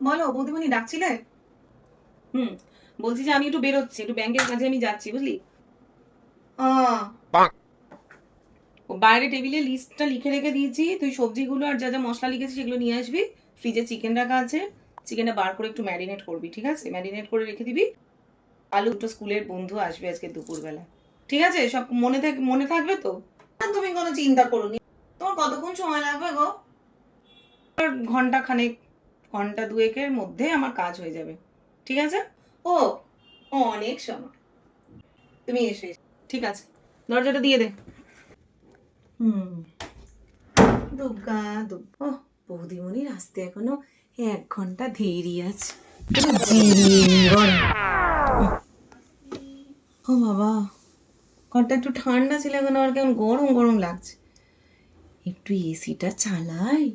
বলো বৌদিমণি ডাকছিলে? হুম, বলছি যে আমি একটু বেরোচ্ছি, একটু ব্যাংকের কাজে আমি যাচ্ছি, বুঝলি? বাইরে টেবিলে লিস্টটা লিখে রেখে দিয়েছি, তুই সবজিগুলো আর যা যা মশলা লিখেছিস সেগুলো নিয়ে আসবি। ফ্রিজে চিকেন রাখা আছে, চিকেনটা বার করে একটু ম্যারিনেট করবি, ঠিক আছে? ম্যারিনেট করে রেখে দিবি। আলু দুটো স্কুলের বন্ধু আসবে আজকে দুপুরবেলা, ঠিক আছে? সব মনে থাকবে তো? আর তুমি কোনো চিন্তা করো নি। তোমার কতক্ষণ সময় লাগবে গো? ঘন্টা খানেক, ঘন্টা দুয়েকের মধ্যে আমার কাজ হয়ে যাবে, ঠিক আছে? ও, অনেক সময়। তুমি এসে ঠিক আছে, দরজাটা দিয়ে দে। হুম, দুগ্গা দুগ্গা। ও, বৌদিমণির আসতে এখনো 1 ঘন্টা দেরি আছে। ও বাবা, ঘরটা একটু ঠান্ডা ছিল, এখন আমার কেমন গরম গরম লাগছে। একটু এসিটা চালাই।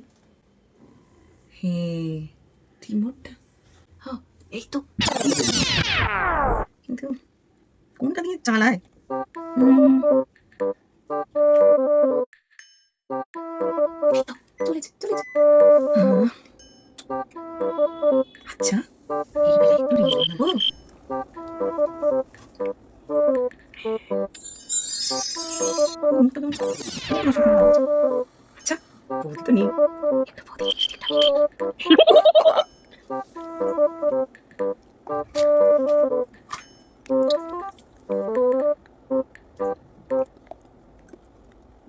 হ্যাঁ, রিমোটটা, হ্যাঁ, এই তো। কিন্তু কোনটা দিয়ে চালায়? এই তো, চলেছে চলেছে। আচ্ছা, এই বেলা একটু রিমোট নেবো। আচ্ছা, বৌদি তো নেই, একটু বৌদি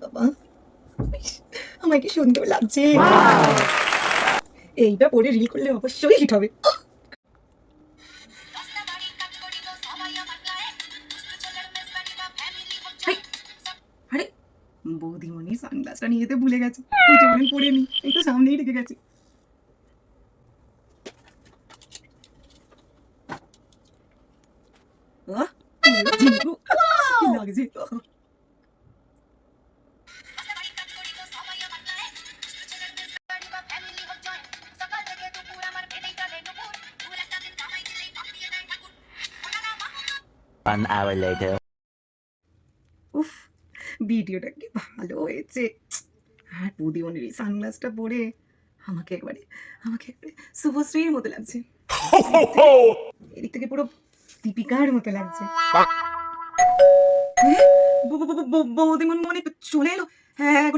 বাবা, আমায় কি সুন্দর লাগছে। এইটা পরে রিল করলে অবশ্যই হিট হবে। আরে, বৌদিমণি সানগ্লাসটা নিয়ে যেতে ভুলে গেছে, ওইটা মনে পড়ে নি, এই তো সামনেই রেখে গেছে। জিঙ্কু, কি লাগছে। One hour later. উফ, ভিডিওটা কি ভালো হয়েছে। আর বৌদিমণির এই সানগ্লাসটা পরে আমাকে একবারে শুভশ্রীর মতো লাগছে। এদিক থেকে পুরো দীপিকার মতো লাগছে। বৌদিমণি মনে চলে এলো। হ্যাঁ,